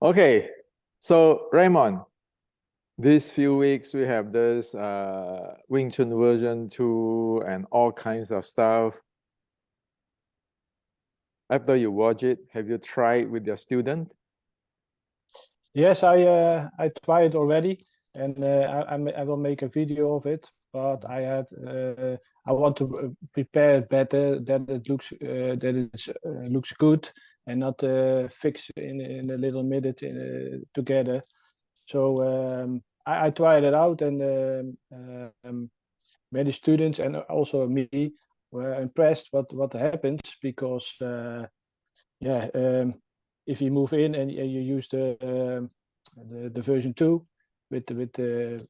Okay, so Raymond, these few weeks we have this Wing Chun version 2 and all kinds of stuff. After you watch it, have you tried with your student? Yes, I tried already, and I will make a video of it. But I want to prepare it better that it looks good and not fix in a little minute together. So I tried it out, and many students and also me were impressed what happens because yeah. If you move in and you use the version 2 with the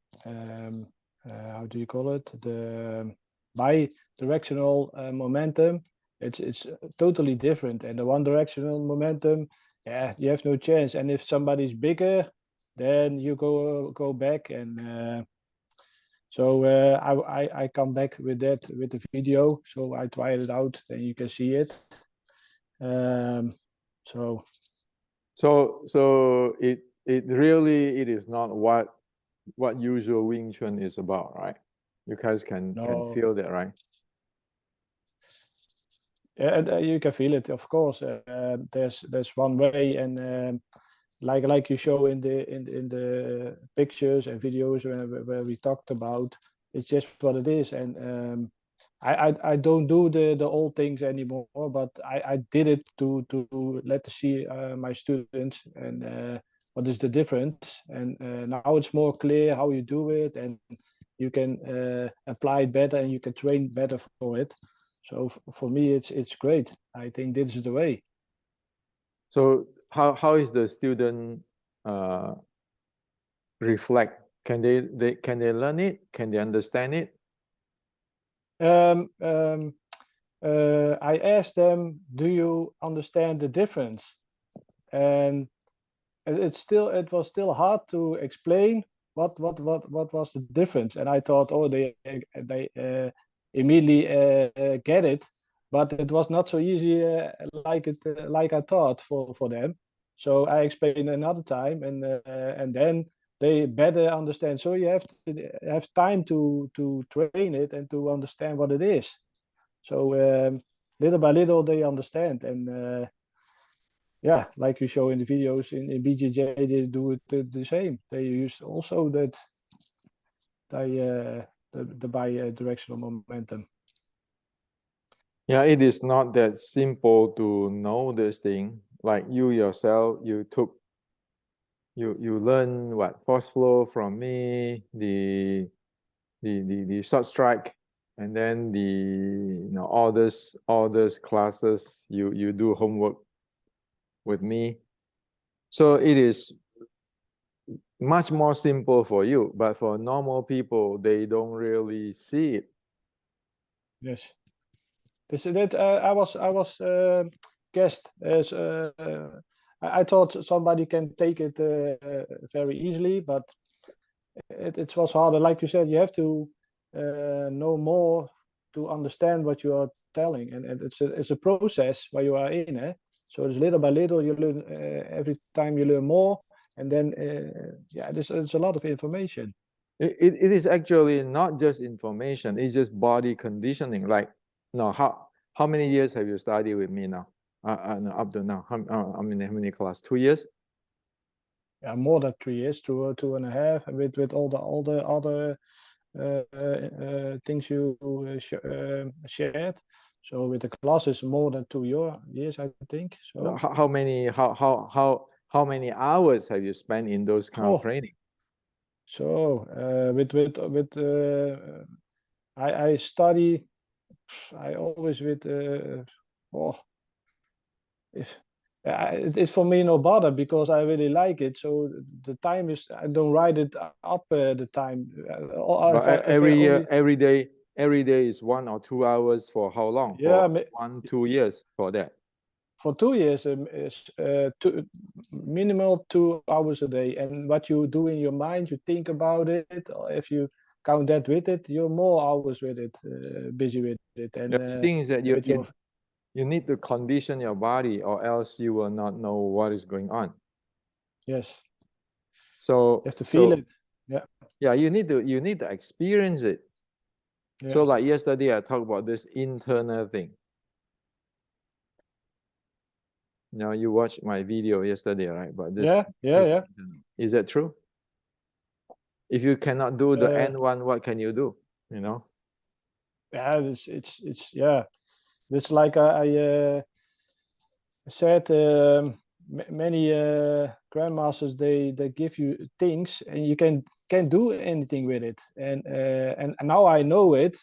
how do you call it, the bi-directional momentum, it's totally different. And the one directional momentum, yeah, you have no chance. And if somebody's bigger, then you go back. And so I come back with that with the video, so I tried it out and you can see it. So So it really it is not what usual Wing Chun is about, right? You guys can no, feel that, right? yeah, you can feel it, of course. There's one way, and like you show in the pictures and videos where we talked about, it's just what it is. And I don't do the old things anymore, but I did it to let see my students and what is the difference. And now it's more clear how you do it, and you can apply it better, and you can train better for it. So for me, it's great. I think this is the way. So how is the student reflect? Can they learn it? Can they understand it? Um, um, I asked them, "Do you understand the difference?" And it was still hard to explain what was the difference. And I thought, oh, they immediately get it, but it was not so easy like I thought for them. So I explained another time, and then they better understand. So you have to have time to train it and to understand what it is. So little by little they understand. And yeah, like you show in the videos in BJJ, they do it the same. They use also the bi-directional momentum. Yeah, it is not that simple to know this thing. Like you yourself, you learn what force flow from me, the short strike, and then all this classes you do homework with me. So it is much more simple for you, but for normal people, they don't really see it. Yes, I was guessed as I thought somebody can take it very easily, but it was harder. Like you said, you have to know more to understand what you are telling, and it's a process where you are in. So it's little by little you learn. Every time you learn more, and then yeah, there's a lot of information. It is actually not just information, it's just body conditioning. Like, no, how many years have you studied with me now? No, up to now, how many class? 2 years? Yeah, more than 3 years, two and a half, with all the other things you shared. So with the classes, more than 2 years, I think. No, So how many hours have you spent in those kind of oh, training? so with I study. I always with oh, if it's for me no bother because I really like it. So the time is, I don't write it up the time. If I Every year, only, every day is 1 or 2 hours for how long? yeah, For 1 2 years for that. for 2 years is minimal 2 hours a day. And what you do in your mind, you think about it. Or if you count that with it, you're more hours with it, busy with it. And The thing is that with your you need to condition your body, or else you will not know what is going on. Yes. So You have to feel it. Yeah. yeah, you need to experience it. Yeah. So like yesterday I talked about this internal thing. You know, you watched my video yesterday, right? But this, Yeah. is that true? If you cannot do the Uh, N one, what can you do? You know? yeah, it's yeah. It's like I said, many grandmasters they give you things and you can't do anything with it. And now I know it,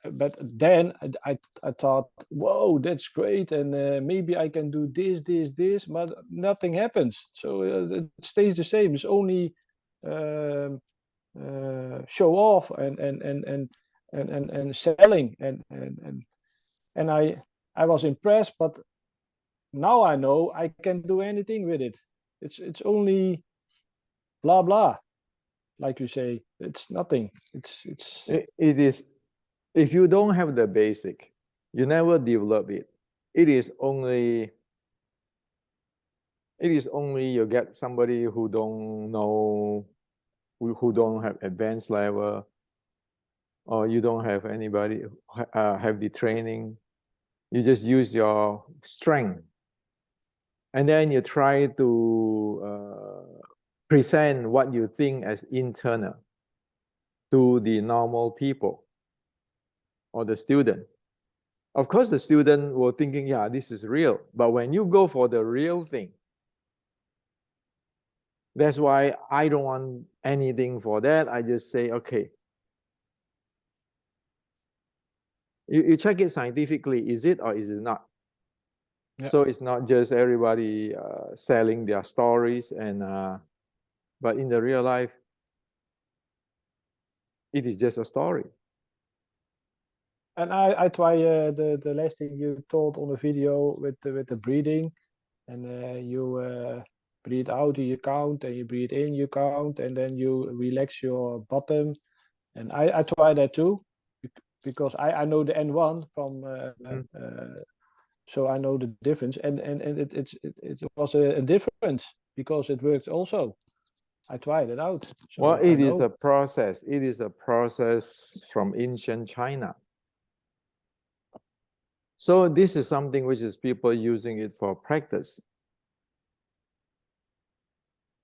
but then I thought, whoa, that's great, and maybe I can do this, but nothing happens. So it stays the same. It's only um, show off and selling and I was impressed, but now I know I can do anything with it. It's only blah blah, like you say. It's nothing. It's It is, if you don't have the basic, you never develop it. It is only you get somebody who don't know, who don't have advanced level, or you don't have anybody have the training. You just use your strength, and then you try to present what you think as internal to the normal people or the student. Of course, the student will thinking, yeah, this is real. But when you go for the real thing, that's why I don't want anything for that. I just say, okay, you check it scientifically, is it or is it not? yeah. So it's not just everybody selling their stories, and but in the real life, it is just a story. And I try the last thing you told on the video with the breathing, and you breathe out, you count, and you breathe in, you count, and then you relax your bottom. And I try that too, because I know the N1 from so I know the difference, and it was a difference because it worked also. I tried it out, Well, so I it is know. a process. It is a process from ancient China. So this is something which is people using it for practice.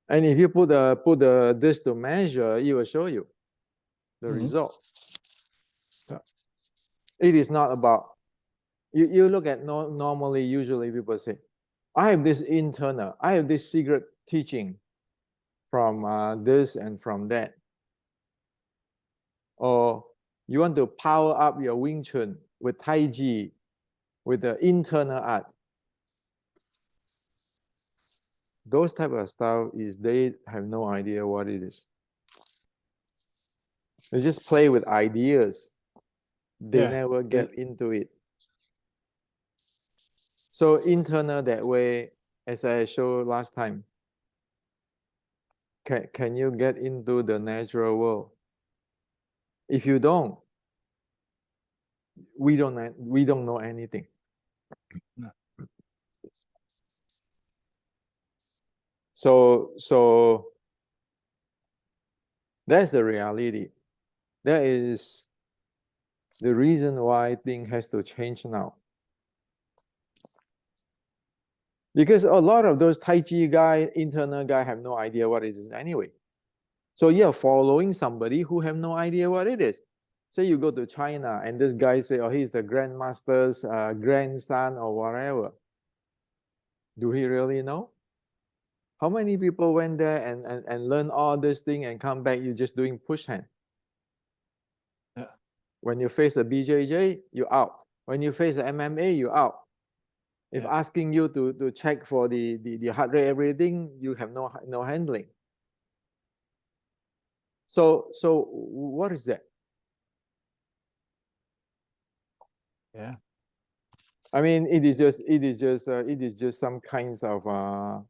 And if you put this to measure, it will show you the result. Yeah. It is not about, you look at normally, usually people say, I have this internal, I have this secret teaching from this and from that. Or you want to power up your Wing Chun with Tai Chi, with the internal art. Those type of stuff is they have no idea what it is. They just play with ideas. They Yeah. never get into it. So internal that way, as I showed last time, can you get into the natural world? If you don't, we don't know anything. No. So that's the reality. That is the reason why things has to change now. Because a lot of those Tai Chi guy, internal guy have no idea what it is anyway. So you're following somebody who have no idea what it is. Say you go to China and this guy say, oh, he's the grandmaster's grandson or whatever. Do he really know? How many people went there and learn all this thing and come back, you just doing push hand? Yeah. When you face the BJJ, you're out. When you face the MMA, you're out. If Yeah. asking you to check for the heart rate, everything, you have no handling. So what is that? Yeah. I mean, it is just some kinds of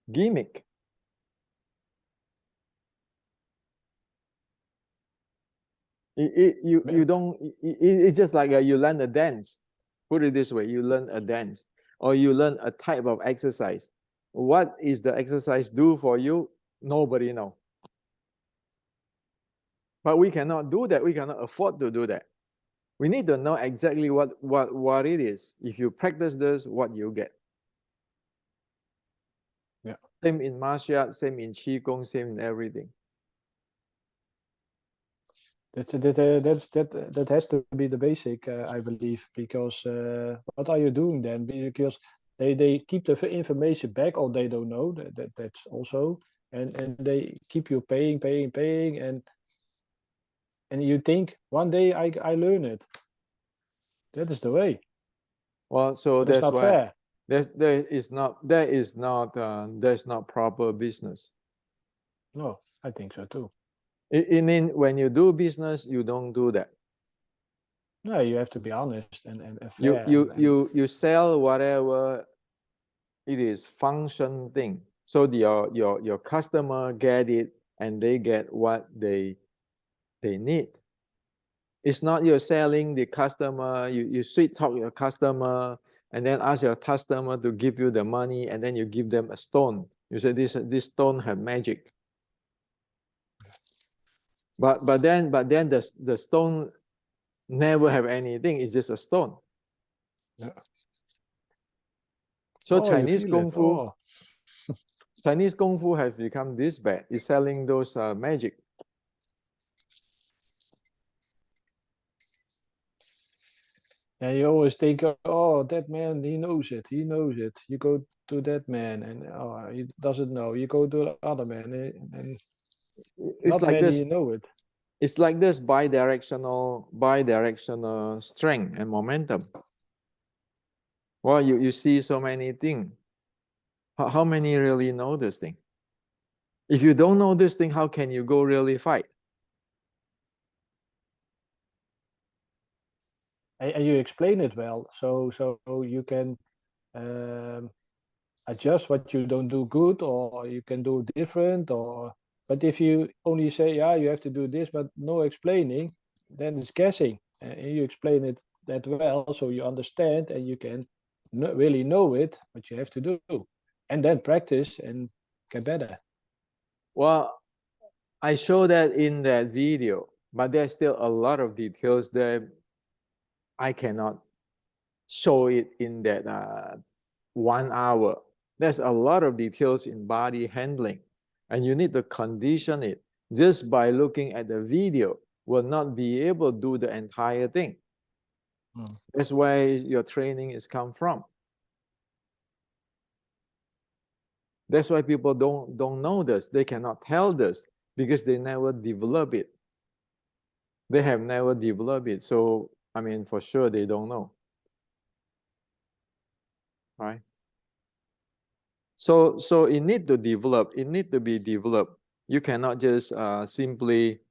gimmick. You don't. It's just like you learn a dance. Put it this way: you learn a dance, or you learn a type of exercise. what is the exercise do for you? Nobody know. But we cannot do that. We cannot afford to do that. We need to know exactly what it is. If you practice this, what you get. Yeah. Same in martial arts, same in qigong, same in everything. That has to be the basic, I believe, because what are you doing then? Because they keep the information back, or they don't know that's also, and they keep you paying, and you think one day I learn it. That is the way. Well, so That's that's not why fair. there's not proper business. No, I think so too. I mean, when you do business, you don't do that. No, you have to be honest and You fair. you you you sell whatever it is function thing. So your customer get it and they get what they need. It's not you're selling the customer, you sweet talk your customer and then ask your customer to give you the money and then you give them a stone. You say this stone have magic. But then the stone never have anything, it's just a stone. Yeah. So Oh, you feel it. Oh. Chinese Kung Fu has become this bad. It's selling those magic. And you always think, oh, that man, he knows it. He knows it. You go to that man, and oh, he doesn't know. You go to the other man, and It's not like many this. know it. It's like this bi-directional strength and momentum. Well, you see so many things. How many really know this thing? If you don't know this thing, how can you go really fight? And you explain it well, so you can adjust what you don't do good, or you can do different, or. But if you only say, yeah, you have to do this, but no explaining, then it's guessing. And you explain it that well, so you understand, and you can really know it, what you have to do, and then practice and get better. Well, I show that in that video, but there's still a lot of details that I cannot show it in that 1 hour. There's a lot of details in body handling, and you need to condition it. Just by looking at the video will not be able to do the entire thing. That's where your training is come from. That's why people don't know this. They cannot tell this because they never develop it. They have never developed it. So, I mean, for sure, they don't know. Right? So it need to develop. It need to be developed. You cannot just simply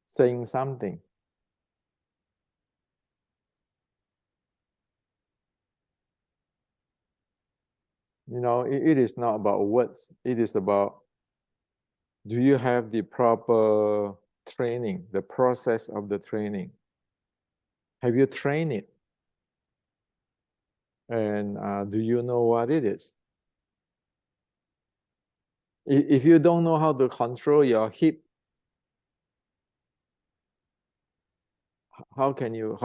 saying something. You know, it is not about words. It is about, do you have the proper training, the process of the training? Have you trained it? And do you know what it is? If you don't know how to control your hip, how can you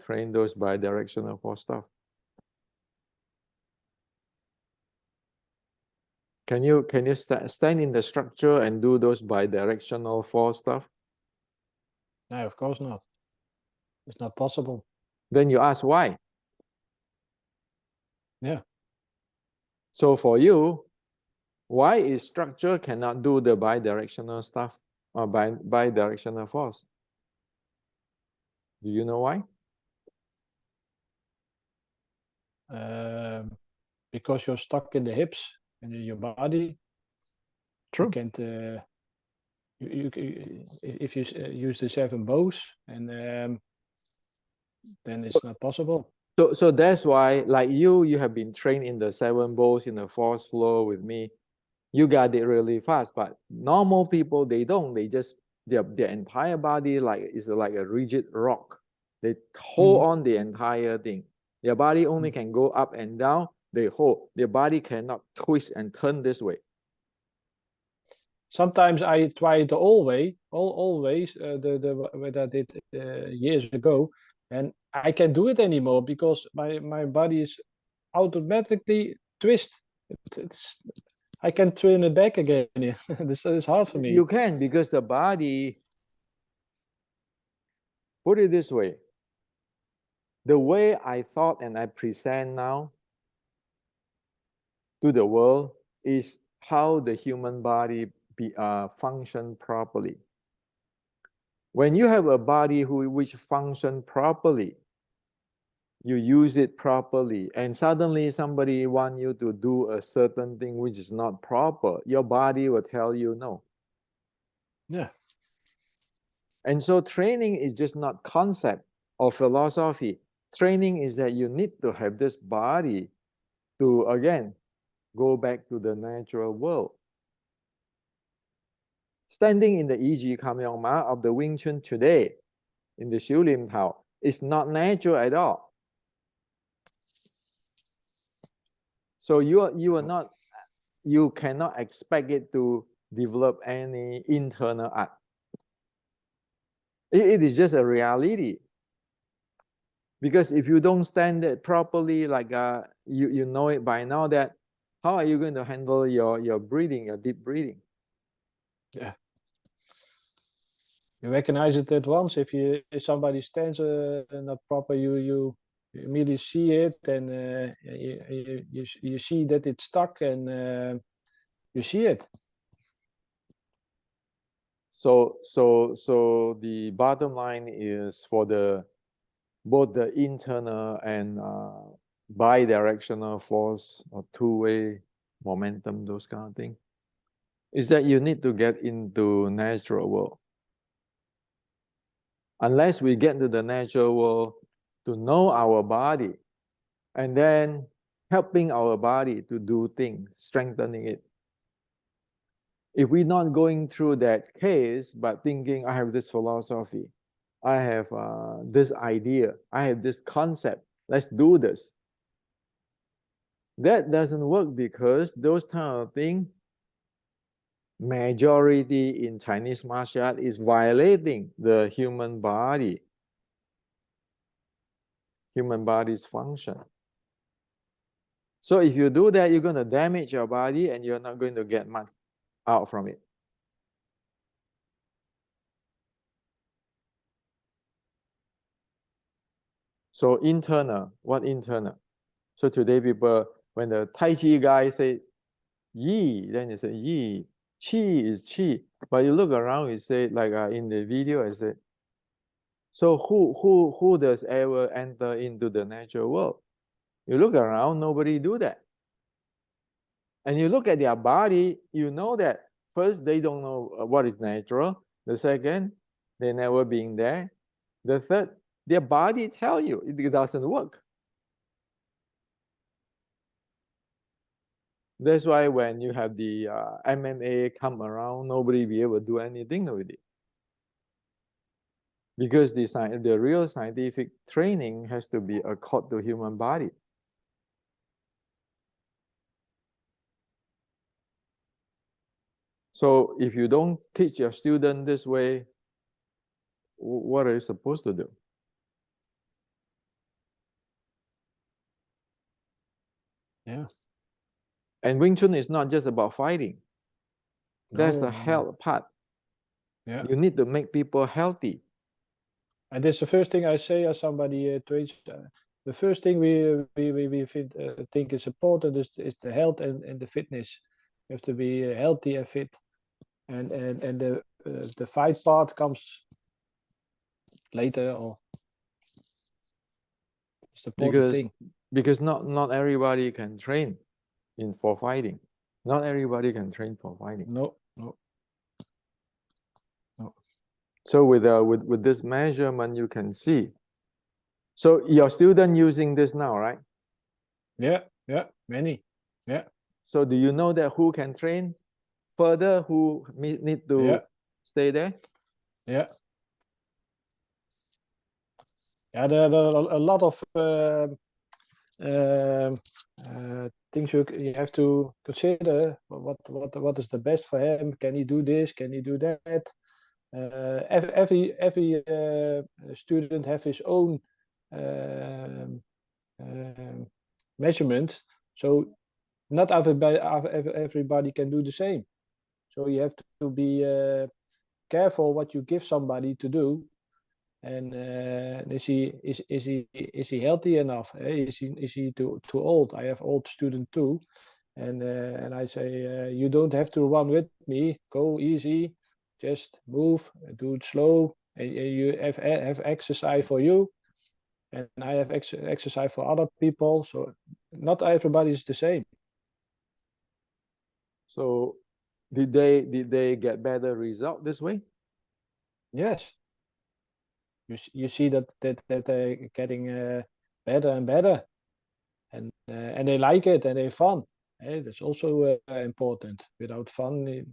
train those bi-directional force stuff? Can you stand in the structure and do those bi-directional force stuff? No, of course not. It's not possible. Then you ask why. Yeah. So for you, why is structure cannot do the bi-directional stuff or bi-directional force? Do you know why? Because you're stuck in the hips and in your body. True. You can't. If you use the 7 bows, and then it's not possible. So that's why, like you have been trained in the 7 bows in the force flow with me. You got it really fast, but normal people, they don't. They just their entire body is like a rigid rock. They hold on the entire thing. Their body only can go up and down. They hold. Their body cannot twist and turn this way. Sometimes I try it always, what I did years ago, and I can't do it anymore because my body is automatically twist. I can turn it back again. This is hard for me. You can, because the body, put it this way, the way I thought and I present now to the world is how the human body function properly. When you have a body which function properly, you use it properly, and suddenly somebody want you to do a certain thing which is not proper, your body will tell you no. Yeah. And so training is just not concept or philosophy. Training is that you need to have this body to, again, go back to the natural world. Standing in the Yi Kamyong Ma of the Wing Chun today in the Xiu Lim Tao is not natural at all. So you cannot expect it to develop any internal art. It is just a reality. Because if you don't stand it properly, like you know it by now, that how are you going to handle your breathing, your deep breathing? Yeah. You recognize it at once. If somebody stands not proper, you immediately see it, and you see that it's stuck, and you see it. So the bottom line is, for both the internal and bi-directional force or two-way momentum, those kind of things, is that you need to get into natural world. Unless we get into the natural world to know our body, and then helping our body to do things, strengthening it. If we're not going through that case, but thinking, I have this philosophy, I have this idea, I have this concept, let's do this. That doesn't work, because those kind of things, majority in Chinese martial art is violating the human body's function. So if you do that, you're going to damage your body, and you're not going to get much out from it. So internal, what internal? So today people, when the Tai Chi guy say Yi, then you say Yi. Qi is Qi. But you look around, you say, like in the video, I say, so who does ever enter into the natural world? You look around, nobody do that. And you look at their body, you know that first, they don't know what is natural. The second, they never been there. The third, their body tell you it doesn't work. That's why when you have the MMA come around, nobody be able to do anything with it. Because the real scientific training has to be according to human body. So if you don't teach your student this way, what are you supposed to do? Yeah. And Wing Chun is not just about fighting. That's the No. health part. Yeah. You need to make people healthy. And that's the first thing I say as somebody trains. The first thing we think is important is the health and the fitness. You have to be healthy and fit, and the fight part comes later, or it's the important thing. Because not everybody can train for fighting. Not everybody can train for fighting. No. So with this measurement, you can see. So your student using this now, right? Yeah, many. Yeah. So do you know that who can train further, who need to stay there? Yeah. Yeah, there are a lot of things you have to consider. What is the best for him? Can he do this? Can he do that? Every student have his own um, um, measurement. So not everybody can do the same. So you have to be careful what you give somebody to do, and is he healthy enough? Is he too old? I have old student too, and I say you don't have to run with me. Go easy, just move, do it slow, and you have exercise for you, and I have exercise for other people. So not everybody is the same. So did they get better result this way? Yes, you see that they're getting better and better, and they like it and they're fun. That's also important. Without fun,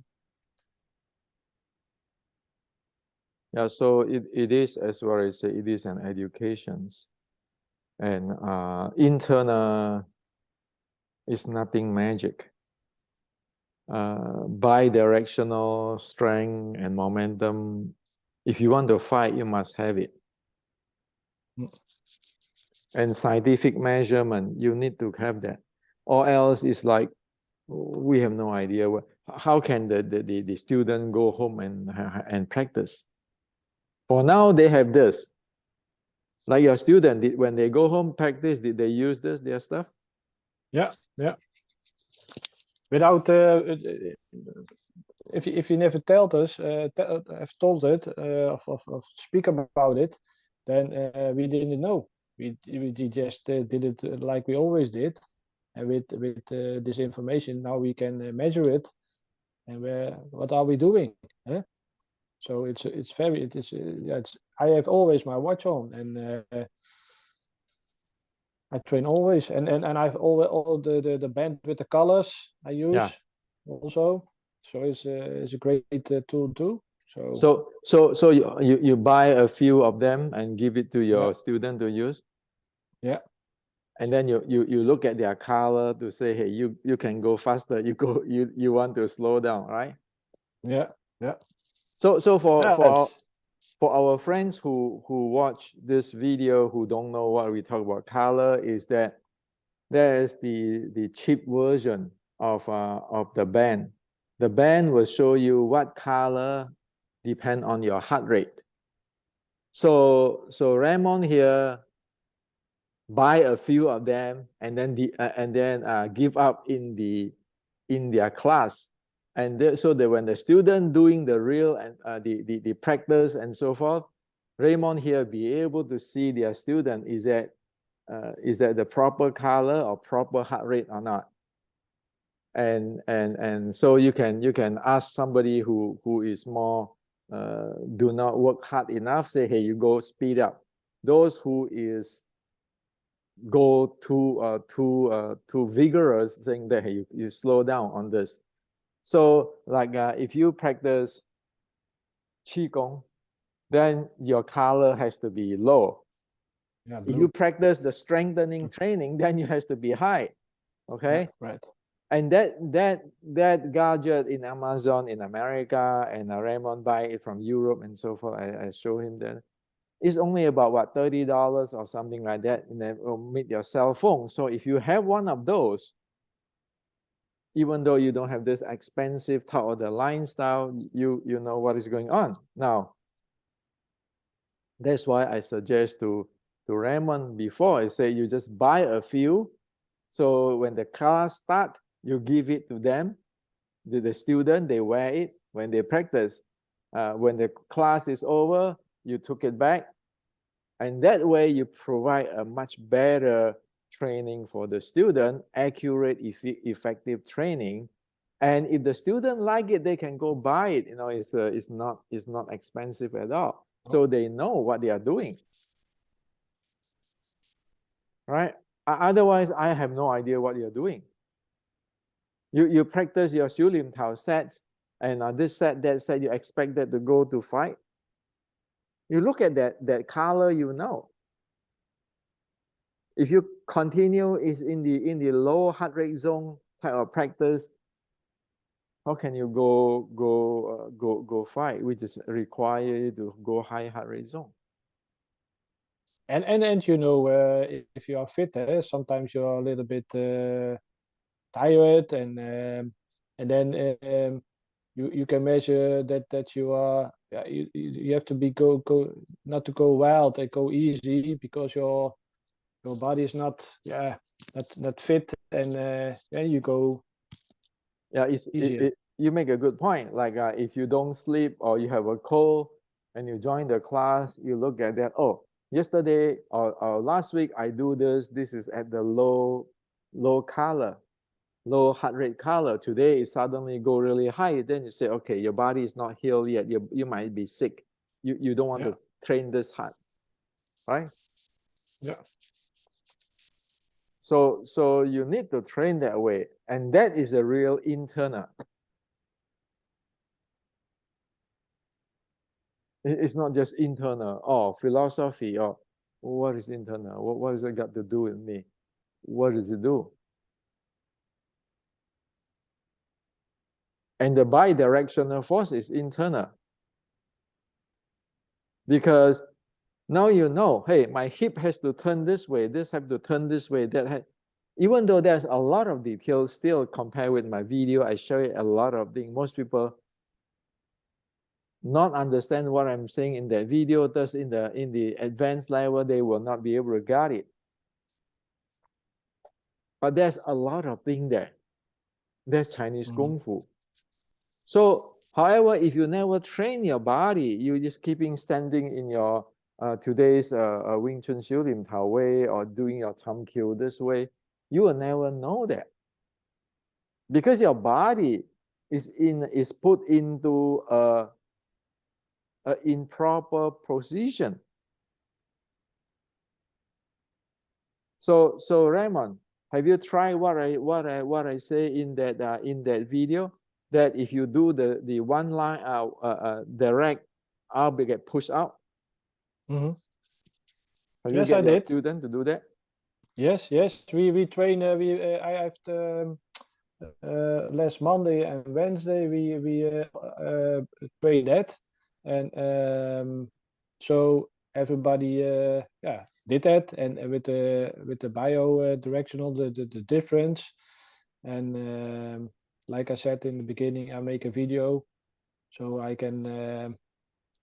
Yeah, so it is, as what I say, it is an education. And internal is nothing magic. Bi-directional strength and momentum. If you want to fight, you must have it. And scientific measurement, you need to have that. Or else it's like, we have no idea how can the student go home and practice. For now, they have this. Like your student, when they go home practice, did they use their stuff? yeah. Without if you never told us, have told it, of speak about it, then we didn't know. We just did it like we always did, and with this information now we can measure it, and what are we doing? Huh? So it's very it is yeah, it's I have always my watch on, and I train always, and I've always all the band with the colors I use Yeah. also. So it's a great tool too. So So you buy a few of them and give it to yeah, your student to use, yeah, and then you look at their color to say, hey, you can go faster. You want to slow down, right? yeah, yeah. So Yeah, it's for our friends who watch this video who don't know what we talk about color, is that there is the cheap version of the band. The band will show you what color depend on your heart rate. So Raymond here buy a few of them and then give up in their class, and so that when the student doing the real and the practice and so forth, Raymond here be able to see their student is that the proper color or proper heart rate or not. And so you can ask somebody who is more do not work hard enough, say, hey, you go speed up. Those who is go too vigorous, saying that, hey, you slow down on this. So like if you practice qigong, then your color has to be low. yeah, If you blue. practice the strengthening training, then you has to be high. Yeah, Okay. right. And that gadget in Amazon in America, and Raymond buy it from Europe and so forth. I show him that it's only about what, $30 or something like that, and then will meet your cell phone. So if you have one of those, even though you don't have this expensive top of the line style, you know what is going on. Now, that's why I suggest to Raymond before, I say you just buy a few. So when the class start, you give it to them, the student, they wear it when they practice. When the class is over, you took it back. And that way you provide a much better training for the student, accurate, effective training. And if the student like it, they can go buy it. It's not expensive at all. So they know what they are doing, right? Otherwise, I have no idea what you're doing. You practice your Xiu Lim Tao sets, and this set, that set, you expect that to go to fight. You look at that color, you know. If you continue is in the low heart rate zone type of practice, how can you go fight, which is require you to go high heart rate zone? And you know, if you are fit, sometimes you're a little bit tired, and then you can measure that you are, yeah, you have to be go not to go wild and go easy, because your body is not, yeah, not fit, and yeah, you go Yeah, easier. you make a good point. Like if you don't sleep or you have a cold and you join the class, you look at that. Oh, yesterday or last week I do this. This is at the low color, low heart rate color. Today it suddenly go really high. Then you say, okay, your body is not healed yet. You might be sick. You don't want Yeah, to train this hard, right? yeah. So you need to train that way, and that is a real internal. It's not just internal or philosophy or what is internal? What has it got to do with me? What does it do? And the bi-directional force is internal. Because now you know, hey, my hip has to turn this way, this have to turn this way, even though there's a lot of details still compared with my video, I show you a lot of things. Most people not understand what I'm saying in that video, thus in the advanced level, they will not be able to get it. But there's a lot of things there. There's Chinese Kung Fu. So, however, if you never train your body, you just keeping standing in your today's Wing Chun Xiu Lim Tao way or doing your Tam Kiu this way, you will never know that. Because your body is put into a improper position. So Raymond, have you tried what I say in that video? That if you do the one line direct, I'll get pushed out. Mm-hmm. Have you Yes, get I your did. student to do that? Yes, we train. I have the, last Monday and Wednesday train that, and so everybody, yeah, did that, and with the bio directional, the difference, and like I said in the beginning, I make a video so I can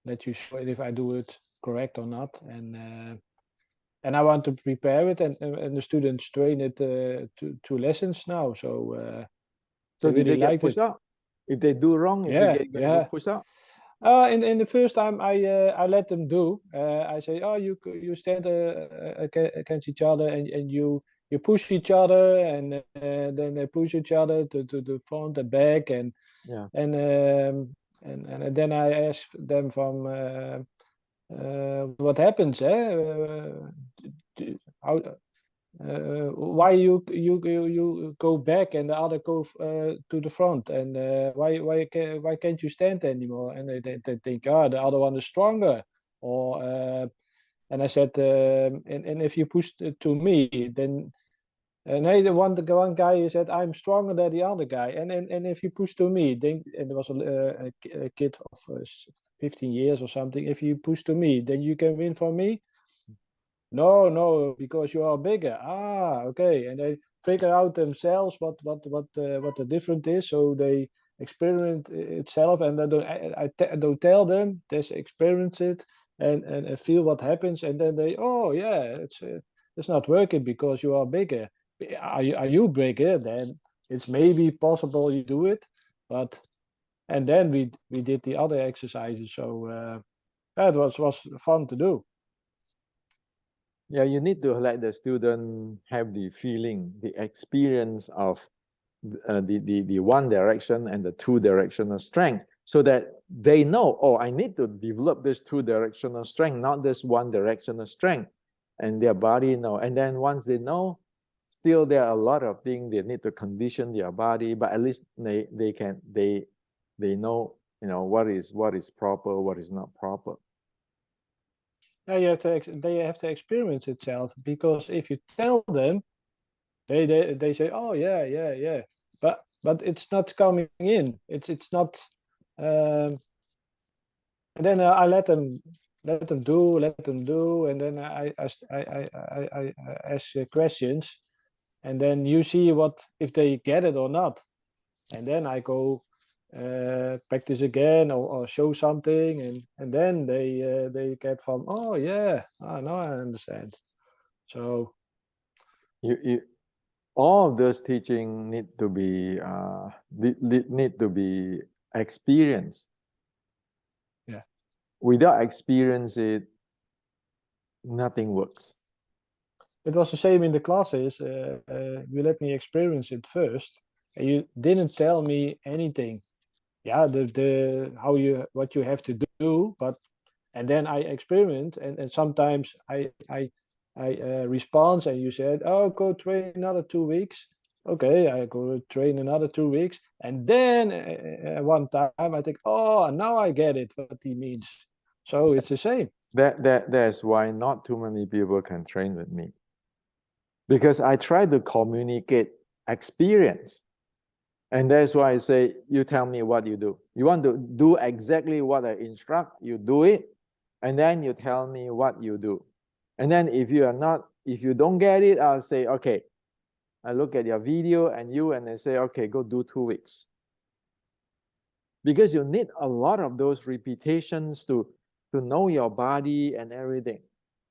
let you show it if I do it correct or not, and I want to prepare it, and the students train it two lessons now, so So they did really they get liked pushed it. out? If they do wrong, if you Yeah, get going to yeah. push out? In the first time, I let them do. I say, oh, you stand against each other, and you push each other, and then they push each other to the front and back, Yeah. And then I ask them from what happens, how why you go back and the other go to the front, and why can't you stand anymore, and they think, oh, the other one is stronger, or and I said, and if you push to me, then, and hey, the one guy said, I'm stronger than the other guy, and if you push to me, then, and there was a kid of 15 years or something, if you push to me, then you can win for me. No, because you are bigger. Ah, okay. And they figure out themselves what the difference is. So they experiment itself, and I don't tell them. They experience it and feel what happens, and then they, oh yeah, it's not working because you are bigger. Are you bigger? Then it's maybe possible you do it, but, and then we did the other exercises. So that was fun to do. Yeah, you need to let the student have the feeling, the experience of the one direction and the two directional strength, so that they know, oh, I need to develop this two directional strength, not this one directional strength, and their body know. And then once they know, still there are a lot of things they need to condition their body, but at least they know, what is proper, what is not proper. Yeah, they have to experience itself, because if you tell them, they say, oh yeah, yeah, yeah, but it's not coming in. It's not. Um, and then I let them do, and then I ask questions, and then you see what if they get it or not, and then I go practice again, or show something, and then they get from, oh yeah, oh, now I understand. So You all of those teaching need to be need to be experienced. yeah, Without experience, nothing works. it was the same in the classes. You let me experience it first, and you didn't tell me anything. Yeah, the how you what you have to do, but and then I experiment, and sometimes I respond, and you said, oh, go train another 2 weeks. Okay, I go train another 2 weeks, and then one time I think, oh, now I get it what he means. So it's the same. That's why not too many people can train with me, because I try to communicate experience. And that's why I say, you tell me what you do. You want to do exactly what I instruct, you do it, and then you tell me what you do. And then if you don't get it, I'll say, okay, I look at your video and I say, okay, go do 2 weeks. Because you need a lot of those repetitions to know your body and everything.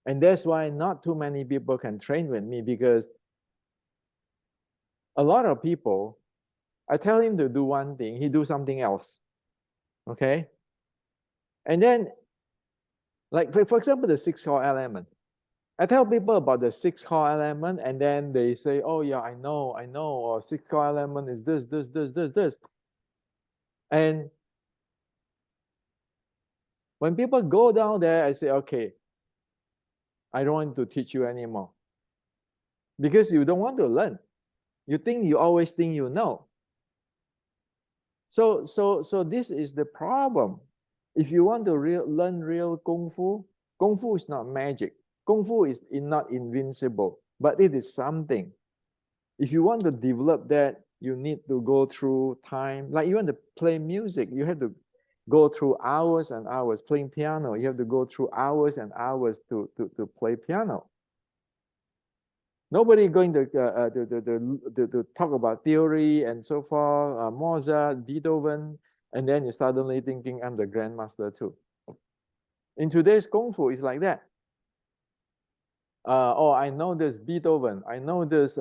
And that's why not too many people can train with me, because a lot of people, I tell him to do one thing, he do something else. Okay? And then, like for example, the 6 core element. I tell people about the 6 core element, and then they say, oh yeah, I know, or 6 core element is this. And when people go down there, I say, okay, I don't want to teach you anymore. Because you don't want to learn. You always think you know. So this is the problem. If you want to learn real Kung Fu is not magic. Kung Fu is not invincible, but it is something. If you want to develop that, you need to go through time. Like you want to play music, you have to go through hours and hours. Playing piano, you have to go through hours and hours to play piano. Nobody going to talk about theory and so forth, Mozart, Beethoven, and then you suddenly thinking I'm the grandmaster too. In today's Kung Fu, it's like that. Oh, I know this Beethoven, I know this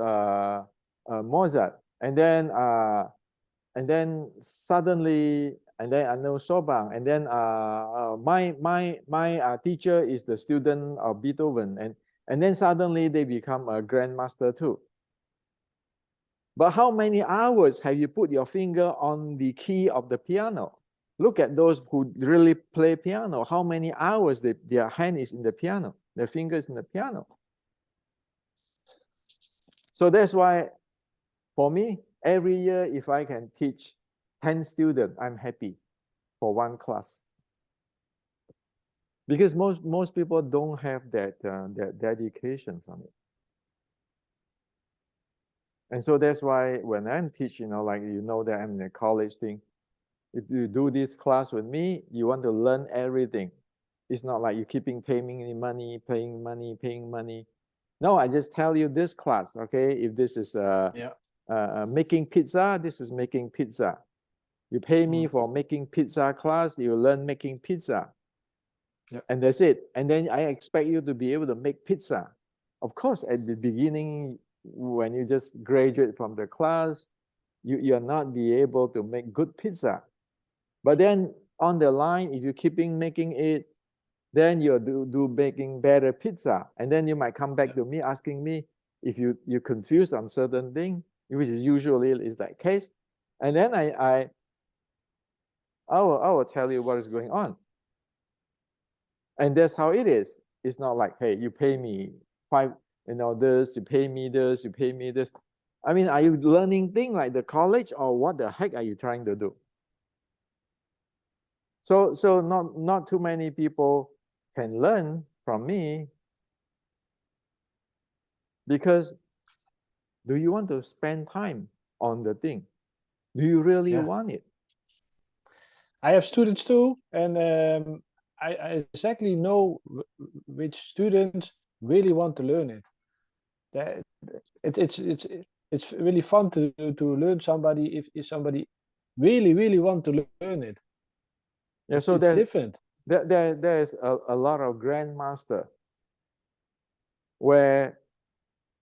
Mozart, and then suddenly, and then I know Sobang, and then my teacher is the student of Beethoven, and then suddenly they become a grandmaster too. But how many hours have you put your finger on the key of the piano? Look at those who really play piano. How many hours their hand is in the piano, their fingers in the piano. So that's why, for me, every year, if I can teach 10 students, I'm happy for one class. Because most people don't have that dedications on it. And so that's why when I'm teaching, like that I'm in a college thing, if you do this class with me, you want to learn everything. It's not like you're keeping paying money. No, I just tell you this class, okay? If this is making pizza, this is making pizza. You pay me for making pizza class, you learn making pizza. Yep. And that's it. And then I expect you to be able to make pizza. Of course, at the beginning, when you just graduate from the class, you're not be able to make good pizza. But then on the line, if you keeping making it, then you do making better pizza. And then you might come back to me asking me if you're confused on certain thing, which is usually is that case. And then I will tell you what is going on. And that's how it is. It's not like, hey, you pay me this, you pay me this, you pay me this. I mean, are you learning things like the college, or what the heck are you trying to do? So not too many people can learn from me, because do you want to spend time on the thing? Do you really want it? I have students too, and I exactly know which students really want to learn it. That it's really fun to learn somebody if somebody really want to learn it. Yeah, so It's different. there's a lot of grandmaster where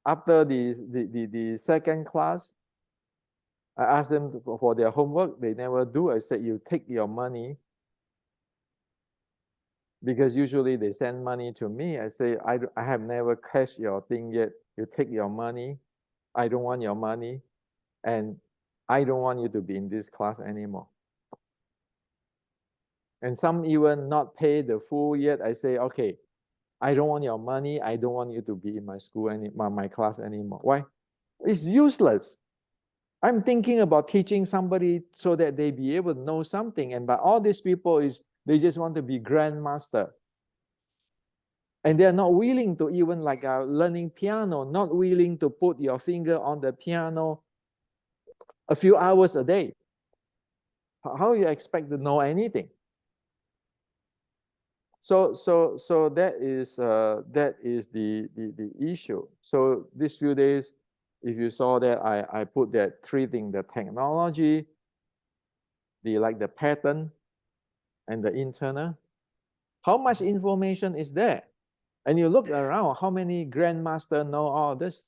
after the second class, I asked them for their homework. They never do. I said, you take your money, because usually they send money to me. I say, I have never cashed your thing yet. You take your money. I don't want your money. And I don't want you to be in this class anymore. And some even not pay the full yet. I say, okay, I don't want your money. I don't want you to be in my school, my class anymore. Why? It's useless. I'm thinking about teaching somebody so that they be able to know something. And but all these people they just want to be grandmaster. And they're not willing to even like learning piano, not willing to put your finger on the piano a few hours a day. How you expect to know anything? So that is the issue. So these few days, if you saw that, I put that three things: the technology, the pattern, and the internal. How much information is there? And you look around, how many grandmaster know all this?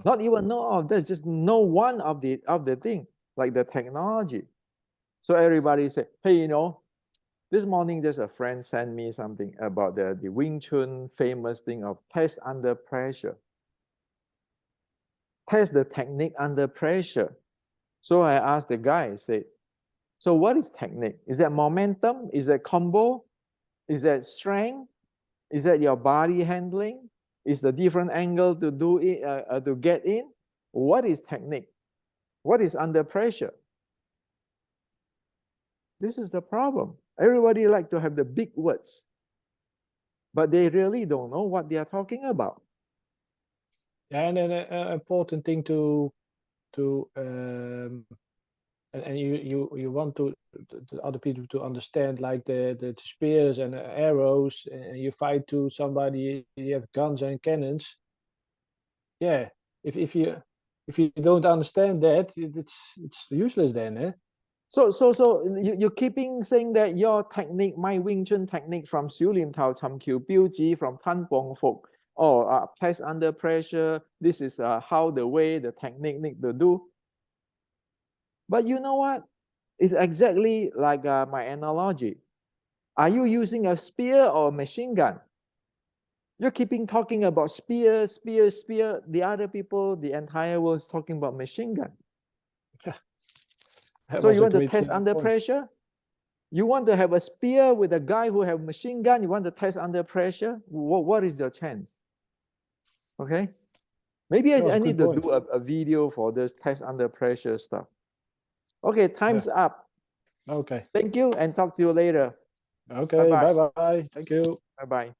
Not even know all this, just know one of the thing, like the technology. So everybody say, hey, this morning there's a friend sent me something about the Wing Chun famous thing of test under pressure. Test the technique under pressure. So I asked the guy, say, so what is technique? Is that momentum? Is that combo? Is that strength? Is that your body handling? Is the different angle to do it to get in? What is technique? What is under pressure? This is the problem. Everybody like to have the big words, but they really don't know what they are talking about. Yeah, and then an important thing to and you want to other people to understand, like the spears and arrows, and you fight to somebody, you have guns and cannons. Yeah, if you don't understand that, it's useless then, eh? So you're keeping saying that your technique, my Wing Chun technique from Xiu Lim Tao Cham Kiu Biu Ji from Tan Bong Fuk, or test under pressure, this is how the way the technique need to do. But you know what? It's exactly like my analogy. Are you using a spear or a machine gun? You're keeping talking about spear, spear, spear. The other people, the entire world is talking about machine gun. That So was you a want to great test under point. pressure? You want to have a spear with a guy who have machine gun? You want to test under pressure? What is your chance? Okay. Maybe That was I a good need to point. do a video for this test under pressure stuff. Okay, time's up. Okay. Thank you and talk to you later. Okay. Bye-bye. Bye bye. Thank you. Bye-bye.